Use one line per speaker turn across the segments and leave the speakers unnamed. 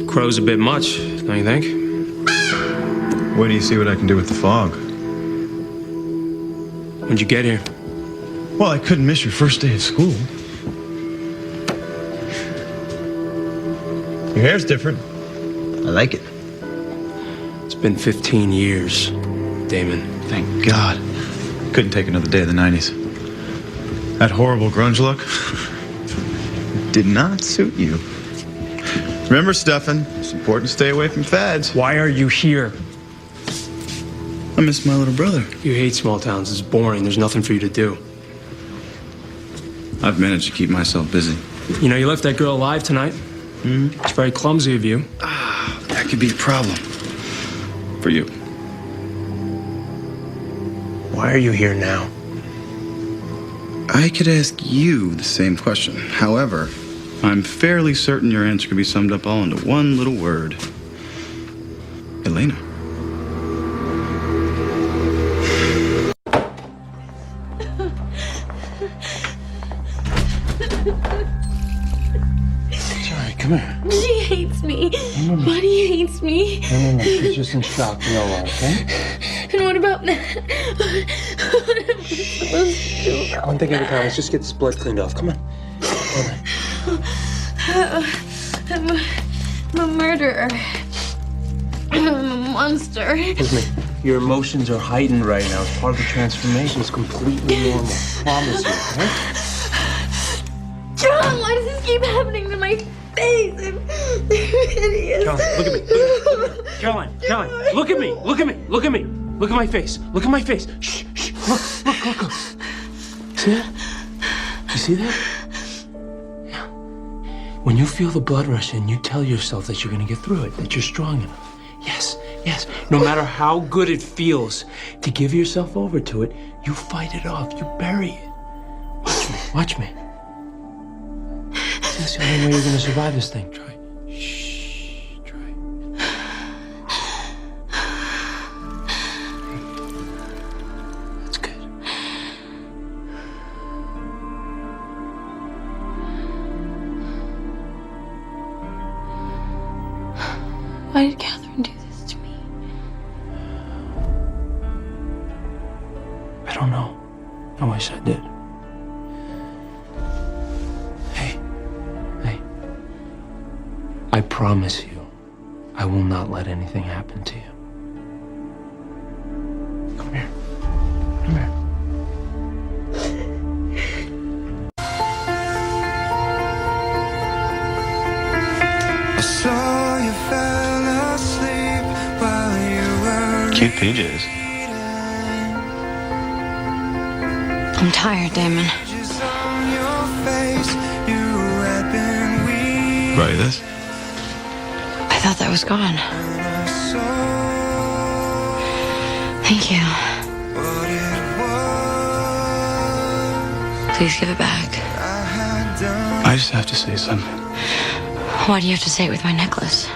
crow's a bit much, don't you think?
Wait till you see what I can do with the fog.
When'd you get here?
Well, I couldn't miss your first day of school. Your hair's different. I like it.
It's been 15 years, Damon.
Thank God. Couldn't take another day of the 90s. That horrible grunge look did not suit you. Remember, Stefan, it's important to stay away from fads.
Why are you here?
I miss my little brother.
You hate small towns. It's boring. There's nothing for you to do.
I've managed to keep myself busy.
You know, you left that girl alive tonight. It's very clumsy of you.
That could be a problem. For you.
Why are you here now?
I could ask you the same question. However, I'm fairly certain your answer could be summed up all into one little word. Elena.
Sorry, come here.
She hates me. Buddy hates me.
No. She's just in shock. You know, okay?
And what about that? What am I supposed to do?
One thing at a time. Let's just get this blood cleaned off. Come on.
I'm a murderer. I'm a monster.
Listen, your emotions are heightened right now. It's part of the transformation. It's completely normal. Promise you, okay?
John, why does this keep happening to my face? I'm hideous.
John, look at me. John, look at me. Look at me. Look at my face. Look at my face. Shh. Look. See that? You see that? Yeah. When you feel the blood rush in, you tell yourself that you're going to get through it, that you're strong enough. Yes. No matter how good it feels to give yourself over to it, you fight it off. You bury it. Watch me. That's the only way you're going to survive this thing. Try. Shh. Try. That's good.
Why did Katherine do this to me?
I don't know. I wish I did. Hey. I promise you, I will not let anything happen to you. Come here.
I saw you fell asleep while you were
Cute PJs.
I'm tired, Damon.
just on your face. You had been weak.
Right, this?
I thought that was gone.
I saw
Thank you.
what it was
Please give it back.
I had done.
I just have to say something.
Why do you have to say it with my necklace?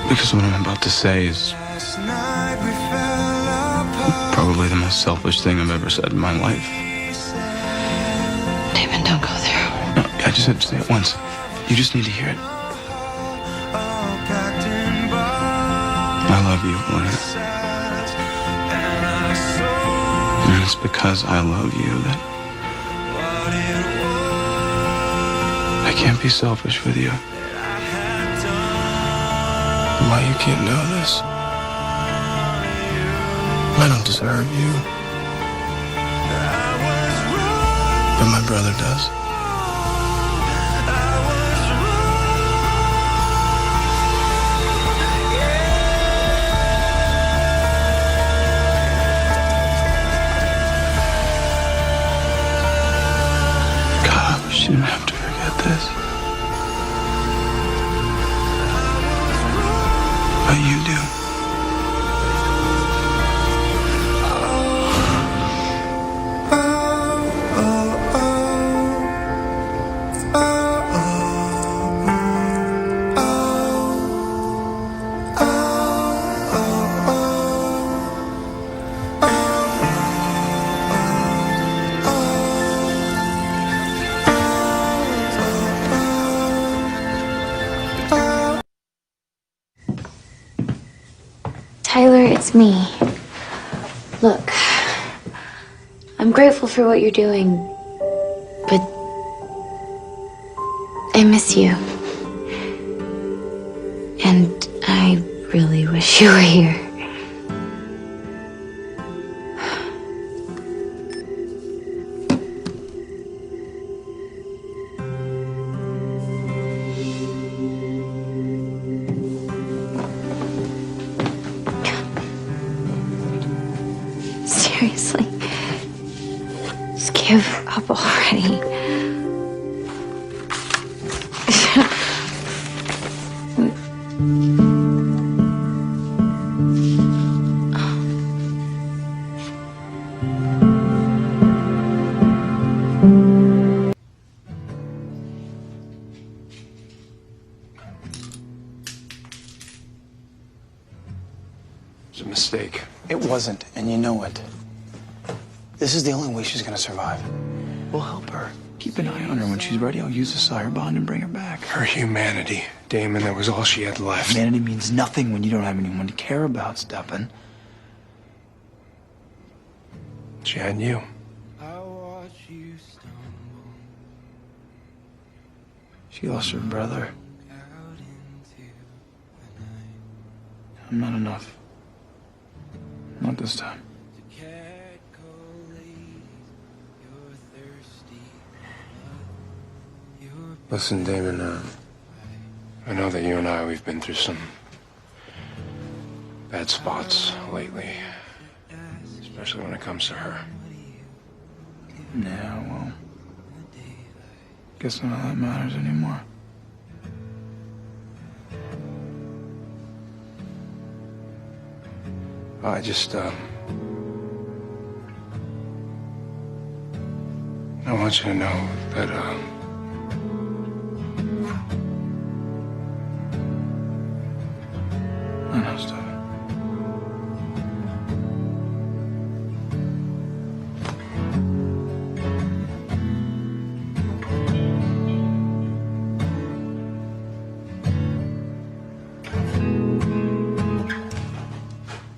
Because what I'm about to say is
Last night we fell apart.
probably the most selfish thing I've ever said in my life.
Damon, don't go there.
No, I just have to say it once. You just need to hear it.
All packed in boxes.
I love you, Elena.
And I saw
And it's because I love you that
what it was
I can't be selfish with you.
I had done.
Why you can't know this? I don't deserve you,
I was wrong.
but my brother does. God, I wish you didn't have to forget this. But you do.
It's me. Look, I'm grateful for what you're doing, but I miss you. And I really wish you were here. Seriously. Just give up already.
It's a mistake.
It wasn't, and you know it. This is the only way she's gonna survive. We'll help her. Keep an eye on her. When she's ready, I'll use the sire bond and bring her back.
Her humanity. Damon, that was all she had left.
Humanity means nothing when you don't have anyone to care about, Stefan.
She had you.
She lost her brother. I'm not enough. Not this time.
Listen, Damon, I know that you and we've been through some bad spots lately. Especially when it comes to her.
Yeah, well, guess none of that matters anymore.
I just, I want you to know that,
I know, Stefan.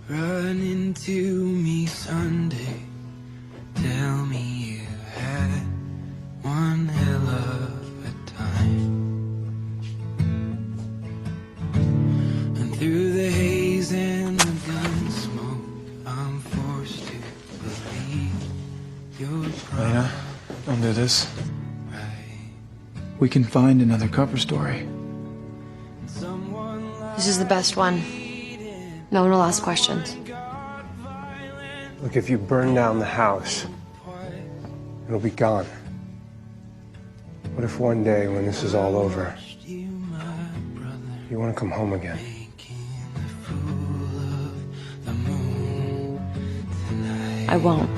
Run into me Sunday. Tell me you had one hell of a time. And through the haze and the gun smoke, I'm forced to believe you're
Elena, don't do this.
right.
We can find another cover story.
This is the best one. No one will ask questions.
look, if you burn down the house, it'll be gone. What if one day when this is all over, you want to come home again?
I won't.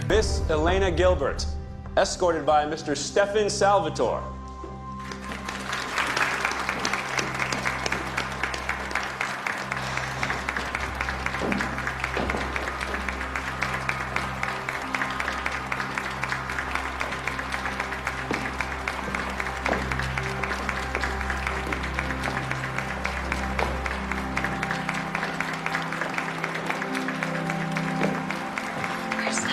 Miss Elena Gilbert, escorted by Mr. Stefan Salvatore.
Where's the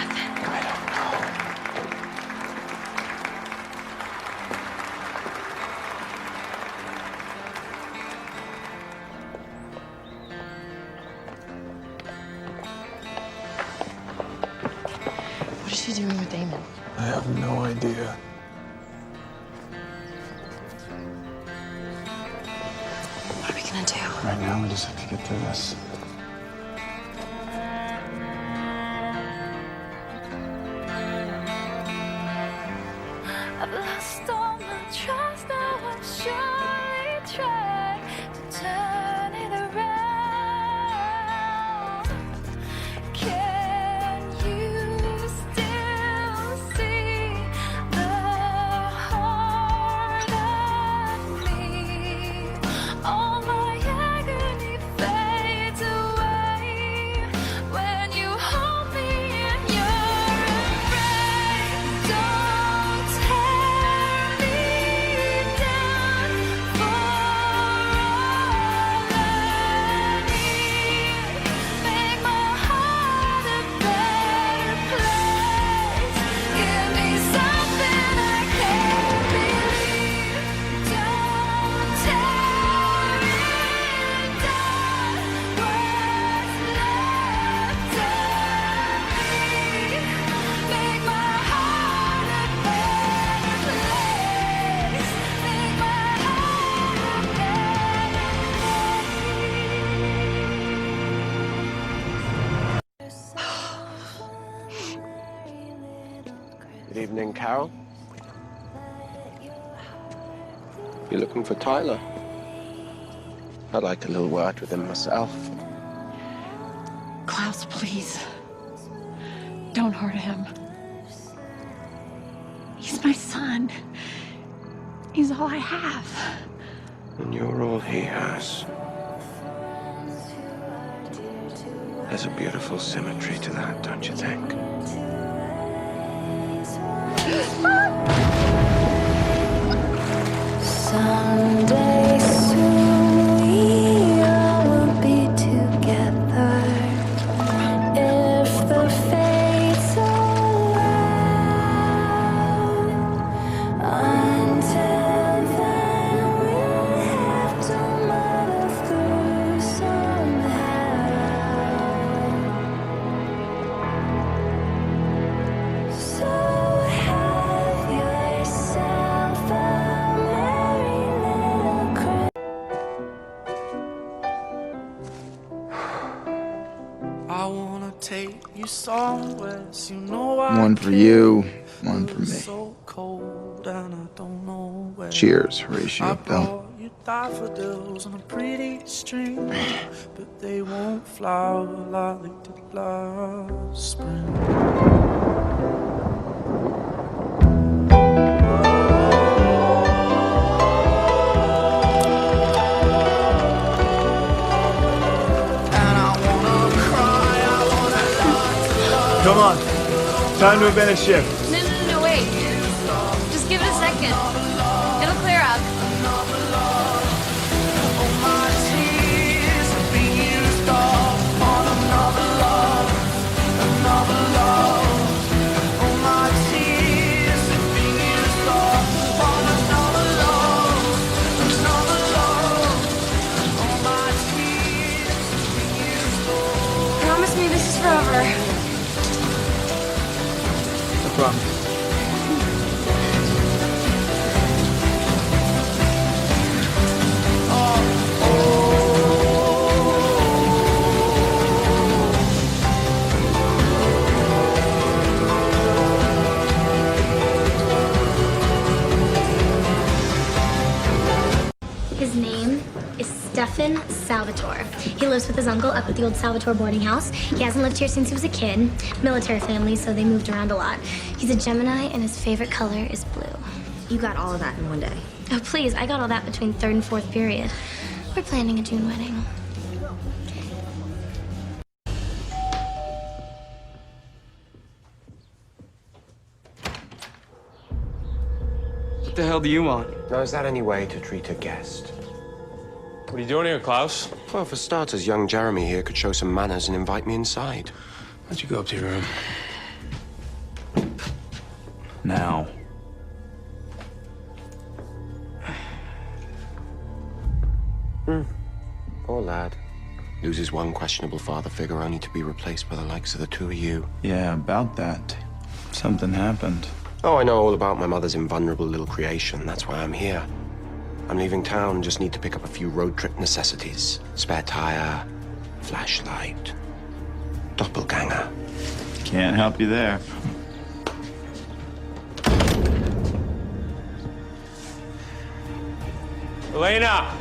is she doing with Damon?
I have no idea.
What are we gonna do?
Right now, we just have to get through this.
I've lost all my trust, now I surely try to turn it around. Can you still see the heart of me? All my agony fades away when you hold me in your embrace. Don't tear me down for all I need. Make my heart a better place. Give me something I can't believe. Don't tear me down. What's left of me? Make my heart a better place. Make my heart a
Good evening, Carol. You're looking for Tyler? I'd like a little word with him myself.
Klaus, please. Don't hurt him. He's my son. He's all I have.
And you're all he has. There's a beautiful symmetry to that, don't you think?
Someday soon we all will be together if the fates allow. Until then we'll have to muddle through somehow. So have yourself a merry little
I wanna take you somewhere, so you know I
One for you, one for me.
so cold and I don't know where.
Cheers,
I
Horatio Bell.
brought you daffodils on a pretty string, but they won't flower like they did last spring.
Come on. Time to invent a shift.
No, wait. Just give it a second. It'll clear up. Promise me this is forever.
No problem.
His name is Stefan Salvatore. He lives with his uncle up at the old Salvatore boarding house. He hasn't lived here since he was a kid. Military family, so they moved around a lot. He's a Gemini, and his favorite color is blue.
You got all of that in one day.
Oh, please, I got all that between third and fourth period. We're planning a June wedding.
What the hell do you want?
Now, is that any way to treat a guest?
What are you doing here, Klaus?
Well, for starters, young Jeremy here could show some manners and invite me inside.
Why don't you go up to your room? Now.
Poor lad. Loses one questionable father figure only to be replaced by the likes of the two of you.
Yeah, about that. Something happened.
Oh, I know all about my mother's invulnerable little creation. That's why I'm here. I'm leaving town, just need to pick up a few road trip necessities. Spare tire, flashlight, doppelganger.
Can't help you there.
Elena!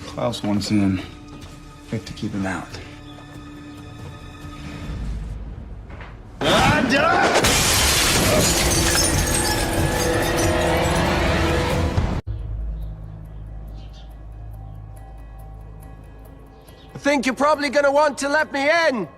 Klaus wants in. We have to keep him out.
I think you're probably gonna want to let me in.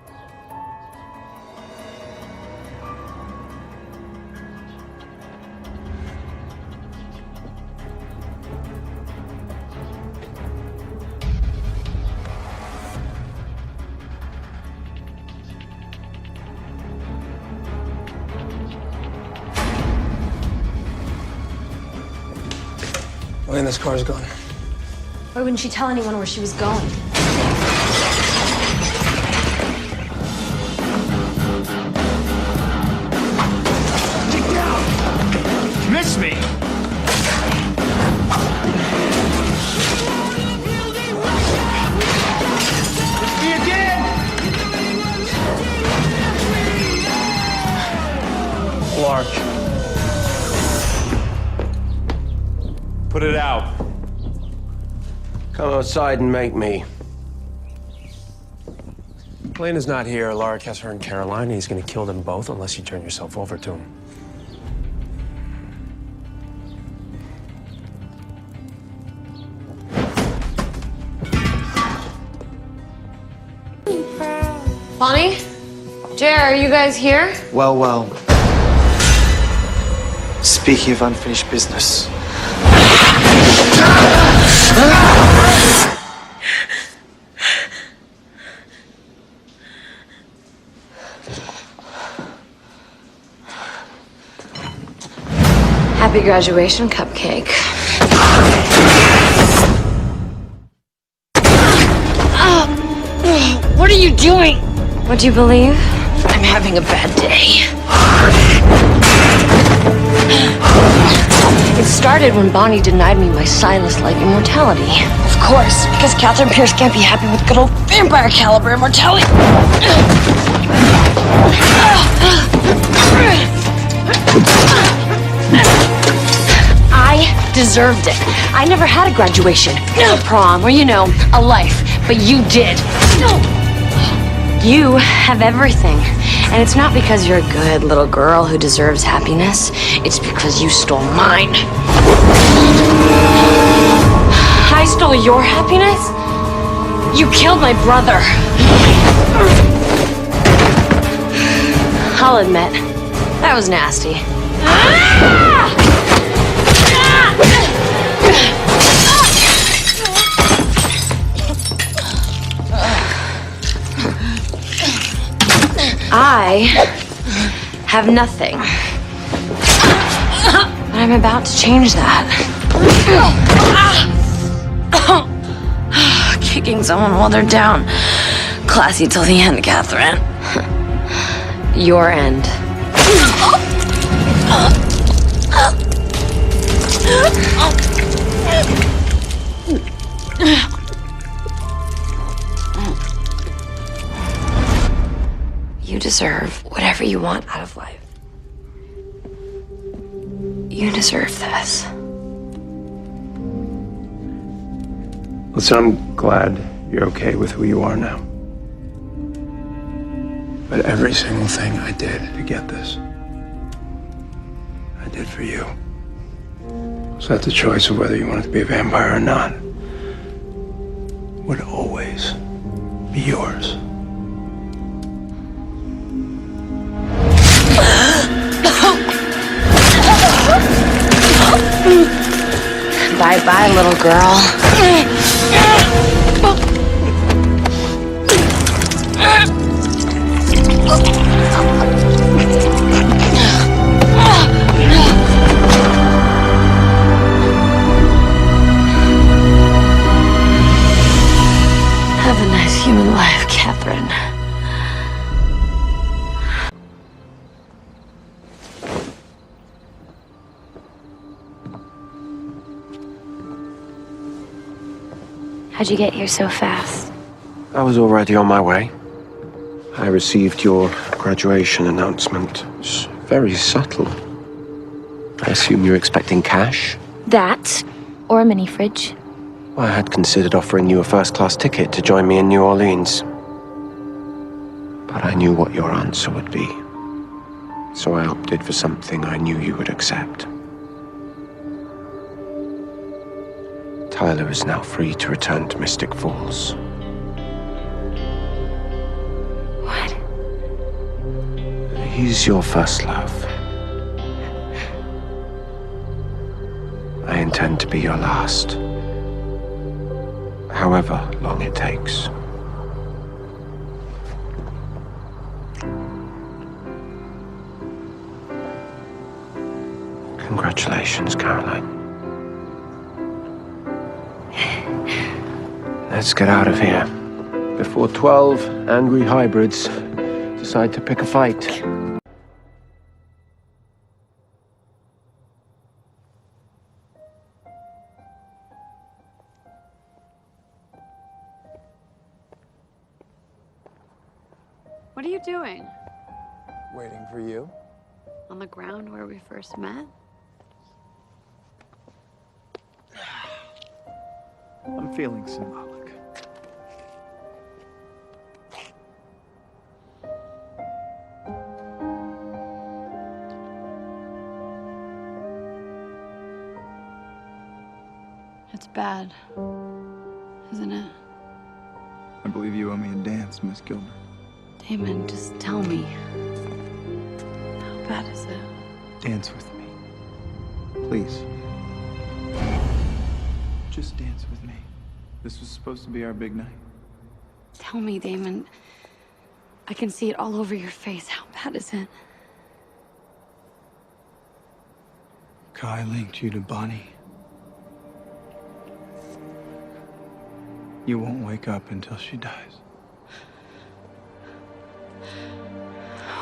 Elena's car's gone.
Why wouldn't she tell anyone where she was going?
Miss me! Miss me again!
Clark. Put it out.
Come outside and make me.
Elena's not here. Lark has her in Carolina. He's gonna kill them both unless you turn yourself over to him.
Bonnie? Jer, are you guys here?
Well, well. Speaking of unfinished business.
Happy graduation, cupcake. What are you doing? What do you believe? I'm having a bad day. It started when Bonnie denied me my Silas-like immortality. Of course, because Katherine Pierce can't be happy with good old vampire caliber immortality. I deserved it. I never had a graduation, a prom, or, you know, a life. But you did. You have everything. And it's not because you're a good little girl who deserves happiness. It's because you stole mine. I stole your happiness? You killed my brother. I'll admit, that was nasty. I have nothing. But I'm about to change that. Kicking someone while they're down. Classy till the end, Catherine. Your end. You deserve whatever you want out of life. You deserve this.
Listen, I'm glad you're okay with who you are now. But every single thing I did to get this, I did for you. So that's the choice of whether you wanted to be a vampire or not would always be yours.
Bye-bye, little girl. Have a nice human life, Catherine.
How'd you get here so fast?
I was already on my way. I received your graduation announcement. It's very subtle. I assume you're expecting cash?
That, or a mini fridge.
I had considered offering you a first-class ticket to join me in New Orleans. But I knew what your answer would be. So I opted for something I knew you would accept. Tyler is now free to return to Mystic Falls.
What?
He's your first love. I intend to be your last. However long it takes. Congratulations, Caroline. Let's get out of here before 12 angry hybrids decide to pick a fight.
What are you doing?
Waiting for you.
On the ground where we first met?
I'm feeling symbolic.
It's bad, isn't it?
I believe you owe me a dance, Miss Gilbert.
Damon, just tell me. How bad is it?
Dance with me. Please. Just dance with me. This was supposed to be our big night.
Tell me, Damon. I can see it all over your face. How bad is it?
Kai linked you to Bonnie. You won't wake up until she dies.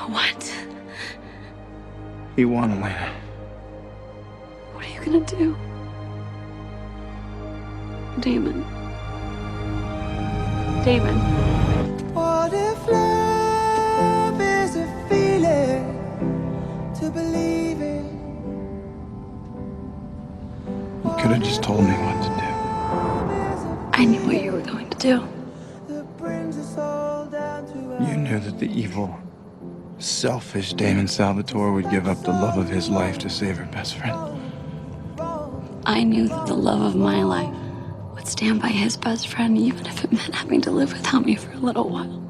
What?
He won, Elena.
What are you gonna do? Damon. Damon.
What if love is a feeling to believe in?
You could have just told me what to do.
I knew what you were going to do.
You knew that the evil, selfish Damon Salvatore would give up the love of his life to save her best friend.
I knew that the love of my life would stand by his best friend, even if it meant having to live without me for a little while.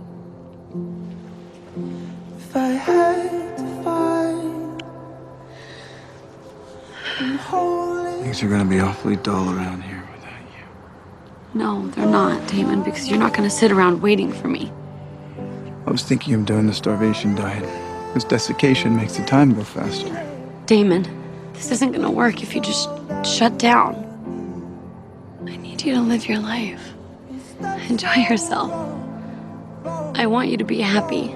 If I had to find
Things are gonna be awfully dull around here without you.
No, they're not, Damon, because you're not going to sit around waiting for me.
I was thinking of doing the starvation diet. This desiccation makes the time go faster.
Damon, this isn't going to work if you just shut down. I need you to live your life. Enjoy yourself. I want you to be happy.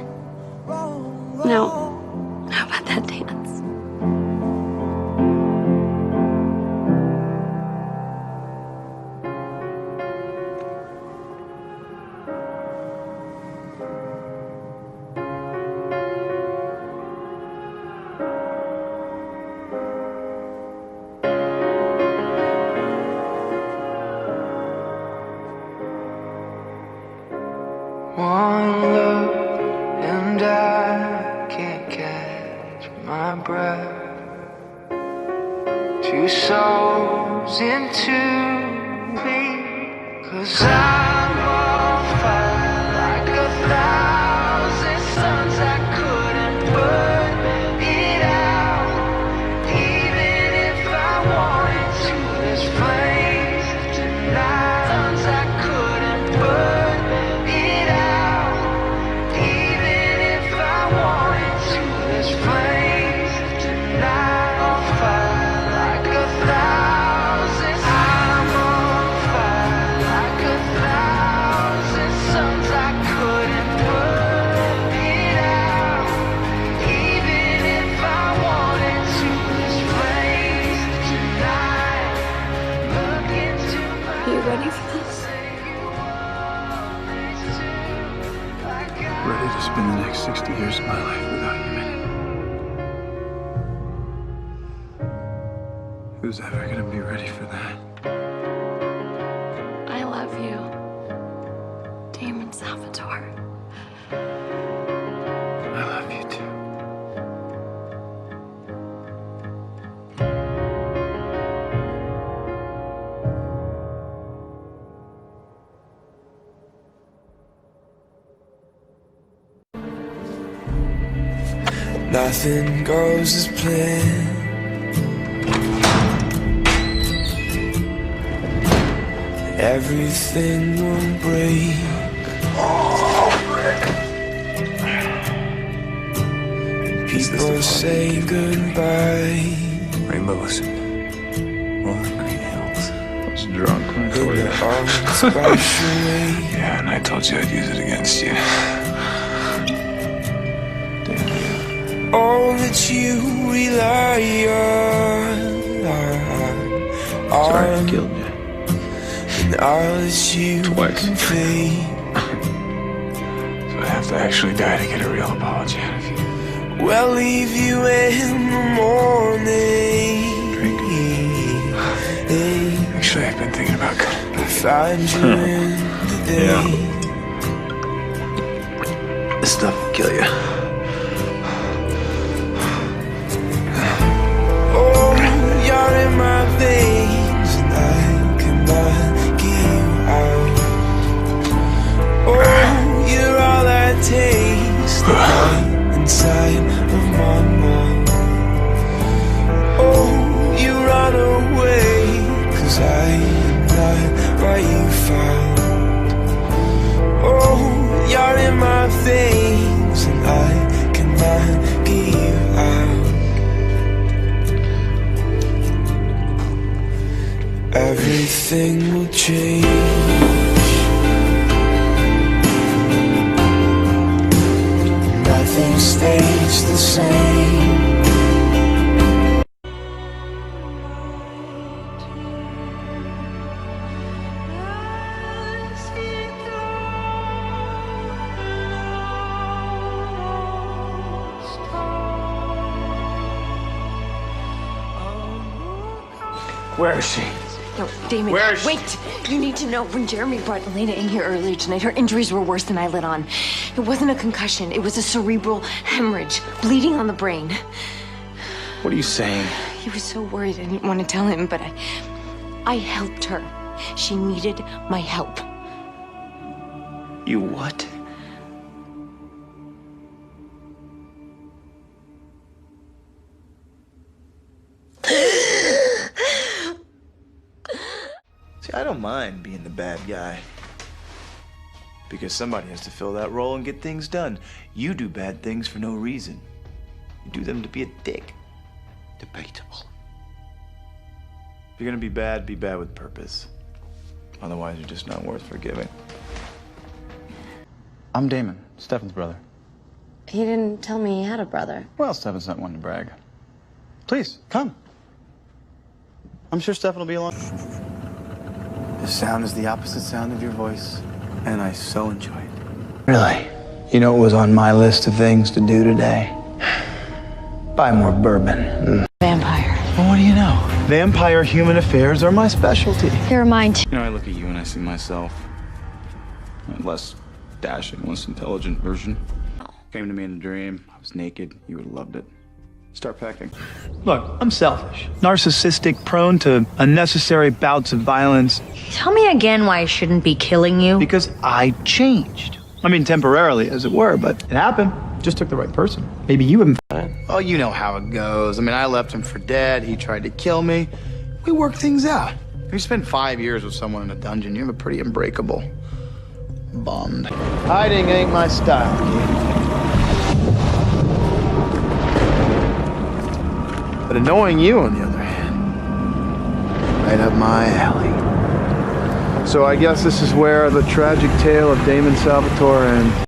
Now, how about that dance?
one look and I can't catch my breath. Two souls into me, 'cause I'm on fire like 1,000 suns. I couldn't put it out, even if I wanted to. There's flames tonight, suns I couldn't put it out, even if I
ready for this?
Ready to spend the next 60 years of my life without you in it. Who's ever gonna be ready for that?
I love you, Damon Salvatore.
I love you too.
Nothing goes as planned. Everything will break. People say goodbye.
Rainbows. Rolling green hills.
I was drunk when I told you.
Yeah, and I told you I'd use it against you.
All that you rely on.
Sorry I killed you.
And all that you
Twice.
can fake.
So I have to actually die to get a real apology out of you.
We'll leave you in the morning.
Drink. Actually, I've been thinking about
Find you in the day.
this stuff will kill you.
Oh, you're in my veins, and I cannot get you out. Oh, you're all I taste, the light inside of my mouth. Oh, you run away, 'cause I am not what you found. Oh, you're in my veins, and I cannot get you out. Everything will change. Nothing stays the same.
Where is she?
No, Damon,
Where is she?
wait! You need to know, when Jeremy brought Elena in here earlier tonight, her injuries were worse than I let on. It wasn't a concussion, it was a cerebral hemorrhage, bleeding on the brain.
What are you saying?
He was so worried I didn't want to tell him, but I helped her. She needed my help.
You what?
See, I don't mind being the bad guy. Because somebody has to fill that role and get things done. You do bad things for no reason. You do them to be a dick.
Debatable.
If you're gonna be bad with purpose. Otherwise, you're just not worth forgiving. I'm Damon, Stefan's brother.
He didn't tell me he had a brother.
Well, Stefan's not one to brag. Please, come. I'm sure Stefan will be along. The sound is the opposite sound of your voice, and I so enjoy it.
Really? You know what was on my list of things to do today? Buy more bourbon.
Vampire.
Well, what do you know? Vampire human affairs are my specialty.
They're mine too.
You know, I look at you and I see myself. A less dashing, less intelligent version. Came to me in a dream. I was naked. You would have loved it. Start packing.
Look, I'm selfish, narcissistic, prone to unnecessary bouts of violence.
Tell me again why I shouldn't be killing you.
Because I changed. I mean, temporarily, as it were, but it happened. Just took the right person. Maybe you haven't. Oh, you know how it goes. I mean, I left him for dead. He tried to kill me. We worked things out. If you spend 5 years with someone in a dungeon, you have a pretty unbreakable bond. Hiding ain't my style, kid. But annoying you, on the other hand, right up my alley. So I guess this is where the tragic tale of Damon Salvatore ends.